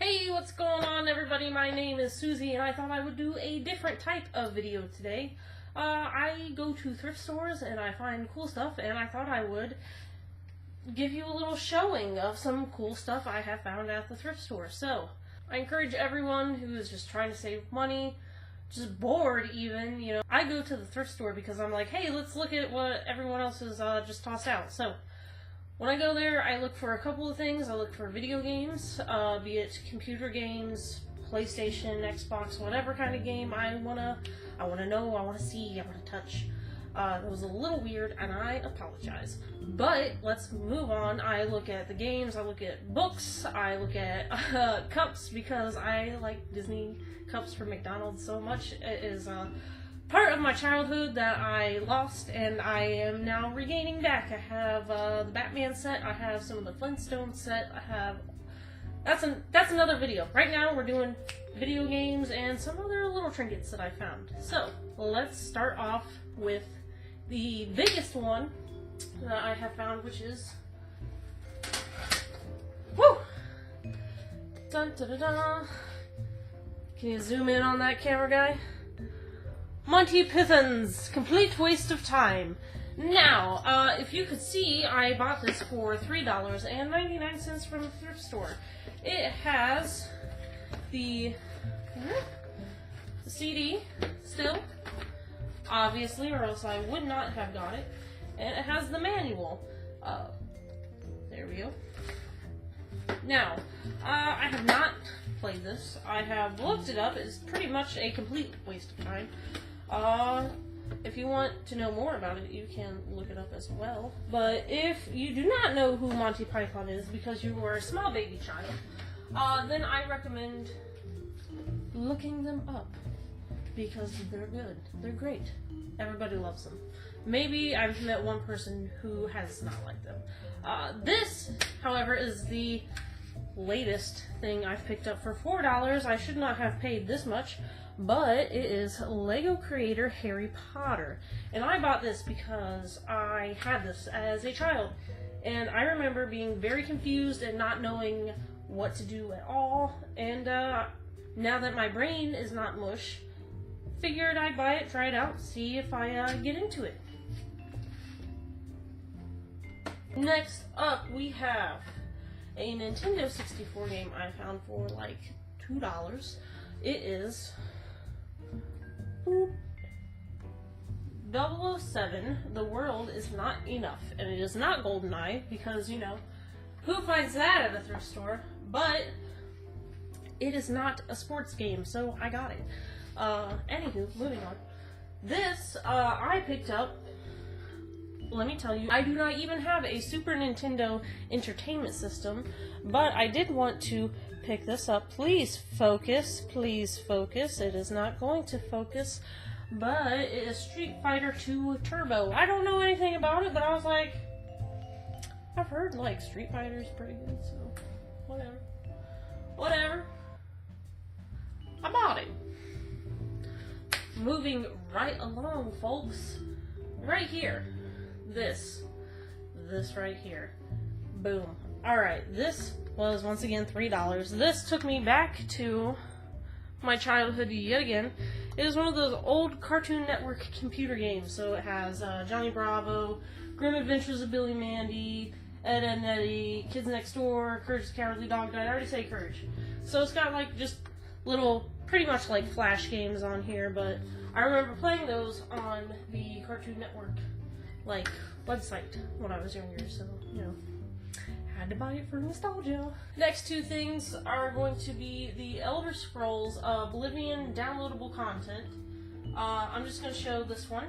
Hey, what's going on, everybody? My name is Susie, and I thought I would do a different type of video today. I go to thrift stores and I find cool stuff, and I thought I would give you a little showing of some cool stuff I have found at the thrift store. So, I encourage everyone who is just trying to save money, just bored even, I go to the thrift store because I'm like, hey, let's look at what everyone else has just tossed out. So, when I go there, I look for a couple of things. I look for video games, be it computer games, PlayStation, Xbox, whatever kind of game I wanna know, I wanna see, I wanna touch. It was a little weird, and I apologize. But let's move on. I look at the games, I look at books, I look at cups because I like Disney cups from McDonald's so much. It is part of my childhood that I lost, and I am now regaining back. I have the Batman set, I have some of the Flintstones set, I have... That's another video. Right now we're doing video games and some other little trinkets that I found. So, let's start off with the biggest one that I have found, which is... Woo! Dun da da da! Can you zoom in on that camera guy? Monty Python's Complete Waste of Time. Now, if you could see, I bought this for $3.99 from the thrift store. It has the CD still, obviously, or else I would not have got it. And it has the manual. There we go. Now, I have not played this. I have looked it up. It's pretty much a complete waste of time. If you want to know more about it, you can look it up as well. But if you do not know who Monty Python is because you were a small baby child, then I recommend looking them up because they're good. They're great. Everybody loves them. Maybe I've met one person who has not liked them. This, however, is the latest thing I've picked up for $4. I should not have paid this much, but it is Lego creator Harry Potter. And I bought this because I had this as a child. And I remember being very confused and not knowing what to do at all. And now that my brain is not mush, figured I'd buy it, try it out, see if I get into it. Next up, we have a Nintendo 64 game I found for like $2. It is 007, The World Is Not Enough. And it is not GoldenEye, because, who finds that at a thrift store? But it is not a sports game, so I got it. Anywho, moving on. This, I picked up. Let me tell you, I do not even have a Super Nintendo Entertainment System, but I did want to pick this up. Please focus, please focus. It is not going to focus, but it is Street Fighter 2 Turbo. I don't know anything about it, but I was like, I've heard, like, Street Fighter is pretty good, so whatever. Whatever. I bought it. Moving right along, folks. Right here. This right here. Boom. Alright, this was once again $3. This took me back to my childhood yet again. It is one of those old Cartoon Network computer games. So it has Johnny Bravo, Grim Adventures of Billy Mandy, Ed, Edd n Eddy, Kids Next Door, Courage the Cowardly Dog. Did I already say Courage? So it's got like just little, pretty much like Flash games on here, but I remember playing those on the Cartoon Network website when I was younger, so, had to buy it for nostalgia. Next two things are going to be the Elder Scrolls Oblivion downloadable content. I'm just going to show this one.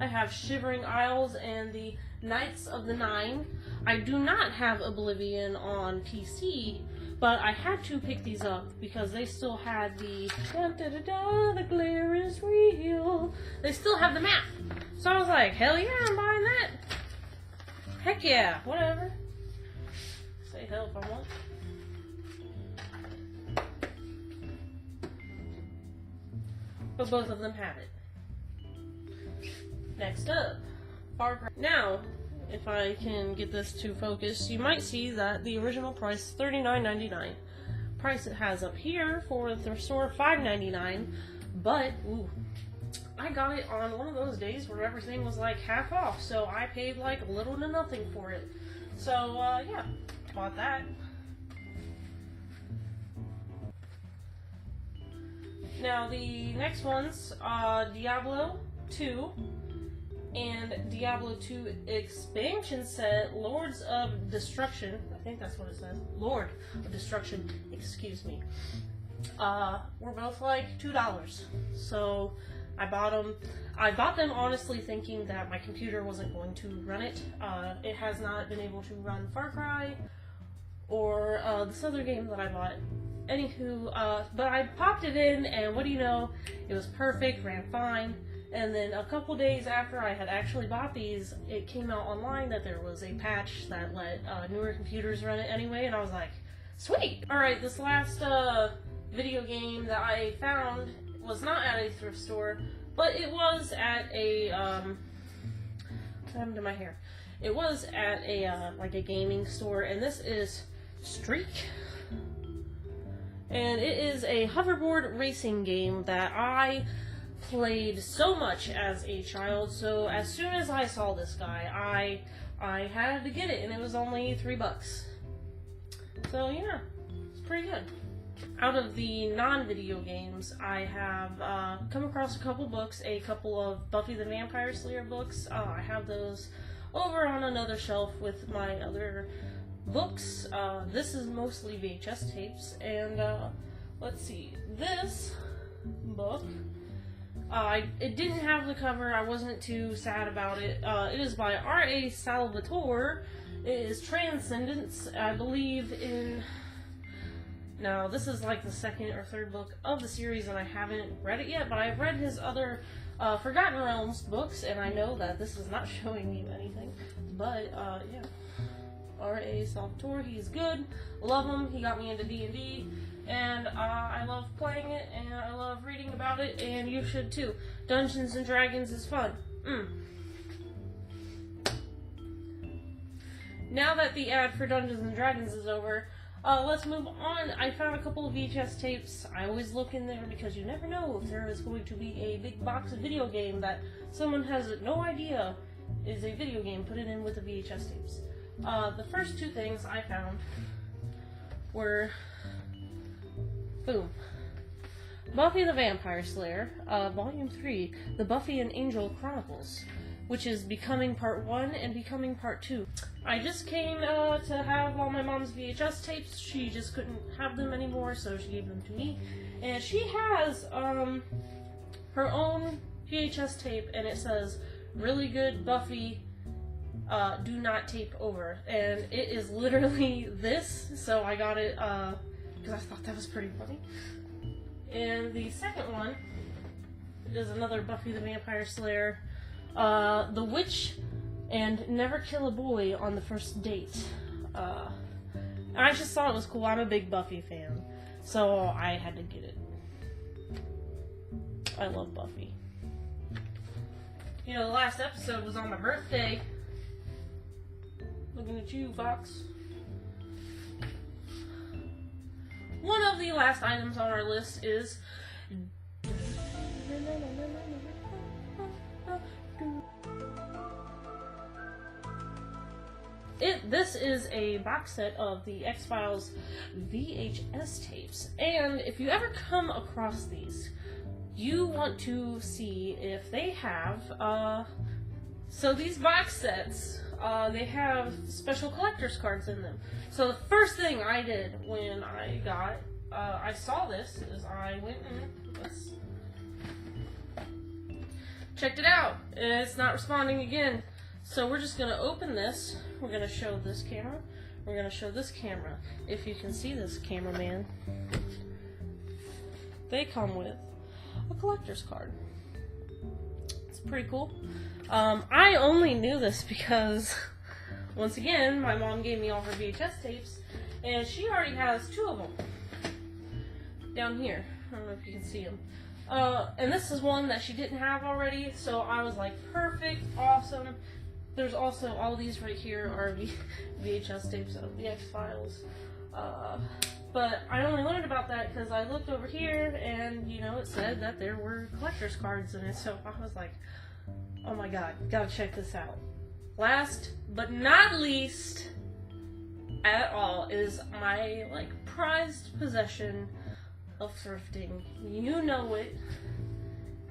I have Shivering Isles and the Knights of the Nine. I do not have Oblivion on PC, but I had to pick these up because they still had the da-da-da-da, the glare is real. They still have the map. So I was like, hell yeah, I'm buying that. Heck yeah, whatever. Say hell if I want. But both of them have it. Next up, Far Cry. Now, if I can get this to focus, you might see that the original price is $39.99. price it has up here for the thrift store, $5.99, but ooh, I got it on one of those days where everything was like half off, so I paid like little to nothing for it. So yeah, bought that. Now the next ones, Diablo 2 and Diablo 2 expansion set, Lords of Destruction. I think that's what it says. Lord of Destruction, excuse me. Were both like $2. So I bought them. I bought them honestly thinking that my computer wasn't going to run it. It has not been able to run Far Cry or this other game that I bought. Anywho, but I popped it in, and what do you know? It was perfect, ran fine. And then a couple days after I had actually bought these, it came out online that there was a patch that let newer computers run it anyway, and I was like, sweet! Alright, this last video game that I found was not at a thrift store, but it was at a, what happened to my hair? It was at a, like a gaming store, and this is Streak. And it is a hoverboard racing game that I played so much as a child, so as soon as I saw this guy, I had to get it, and it was only $3. So yeah, it's pretty good. Out of the non-video games, I have come across a couple books, a couple of Buffy the Vampire Slayer books. I have those over on another shelf with my other books. This is mostly VHS tapes, and let's see, this book, it didn't have the cover. I wasn't too sad about it. It is by R.A. Salvatore. It is Transcendence, I believe in... Now, this is like the second or third book of the series, and I haven't read it yet, but I've read his other Forgotten Realms books, and I know that this is not showing you anything. But, yeah. R.A. Salvatore, he's good. Love him. He got me into D&D, and I love playing it, and I love reading about it, and you should too. Dungeons and Dragons is fun. Now that the ad for Dungeons and Dragons is over, let's move on. I found a couple of VHS tapes. I always look in there because you never know if there is going to be a big box of video game that someone has no idea is a video game. Put it in with the VHS tapes. The first two things I found were, boom, Buffy the Vampire Slayer, Volume 3, The Buffy and Angel Chronicles, which is Becoming Part 1 and Becoming Part 2. I just came to have all my mom's VHS tapes. She just couldn't have them anymore, so she gave them to me. And she has her own VHS tape, and it says, really good Buffy, do not tape over. And it is literally this, so I got it because I thought that was pretty funny. And the second one is another Buffy the Vampire Slayer, The Witch and Never Kill a Boy on the First Date. And I just thought it was cool. I'm a big Buffy fan, so I had to get it. I love Buffy. You know, the last episode was on my birthday. Looking at you, Fox. One of the last items on our list is this is a box set of the XFiles VHS tapes, and if you ever come across these, you want to see if they have, so these box sets, they have special collector's cards in them. So the first thing I did when I saw this is I went and checked it out. It's not responding again. So we're just going to open this. We're going to show this camera. We're going to show this camera. If you can see this, cameraman. They come with a collector's card. It's pretty cool. I only knew this because, once again, my mom gave me all her VHS tapes, and she already has two of them down here. I don't know if you can see them. And this is one that she didn't have already, so I was like, perfect, awesome. There's also all these right here are VHS tapes of the XFiles. But I only learned about that because I looked over here and, you know, it said that there were collector's cards in it. So I was like, oh my god, gotta check this out. Last but not least at all is my, like, prized possession of thrifting. You know it.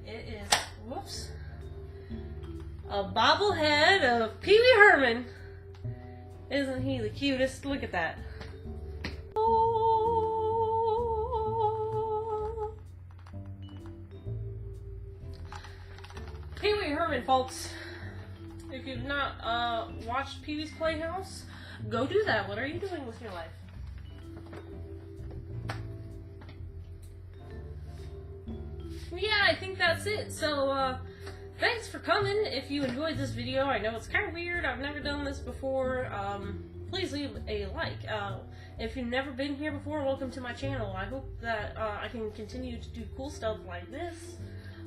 It is, whoops, a bobblehead of Pee Wee Herman. Isn't he the cutest? Look at that. Pee Wee Herman, folks. If you've not watched Pee Wee's Playhouse, go do that. What are you doing with your life? Yeah, I think that's it. So, thanks for coming. If you enjoyed this video, I know it's kind of weird. I've never done this before. Please leave a like. If you've never been here before, welcome to my channel. I hope that I can continue to do cool stuff like this.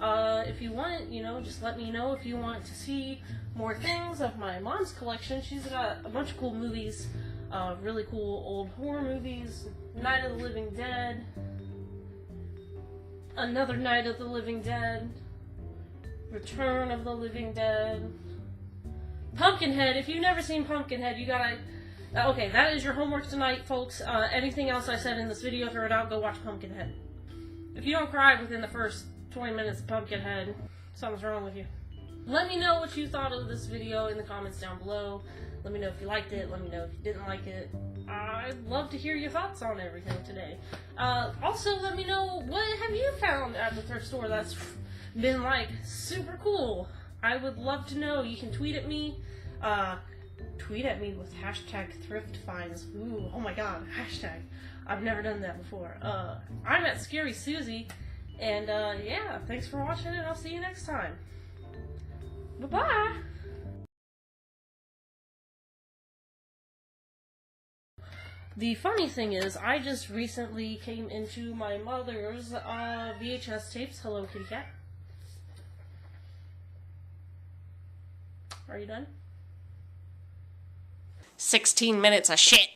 If you want, you know, just let me know if you want to see more things of my mom's collection. She's got a bunch of cool movies, really cool old horror movies, Night of the Living Dead, Another Night of the Living Dead, Return of the Living Dead, Pumpkinhead. If you've never seen Pumpkinhead, you gotta... Okay, that is your homework tonight, folks. Anything else I said in this video, throw it out, go watch Pumpkinhead. If you don't cry within the first 20 minutes of Pumpkinhead, something's wrong with you. Let me know what you thought of this video in the comments down below. Let me know if you liked it. Let me know if you didn't like it. I'd love to hear your thoughts on everything today. Also, let me know, what have you found at the thrift store that's been, like, super cool? I would love to know. You can tweet at me. Tweet at me with hashtag #ThriftFinds. Ooh, oh my god, hashtag. I've never done that before. I'm at Scary Susie. And, yeah, thanks for watching, and I'll see you next time. Bye-bye! The funny thing is, I just recently came into my mother's VHS tapes. Hello, kitty cat. Are you done? 16 minutes of shit.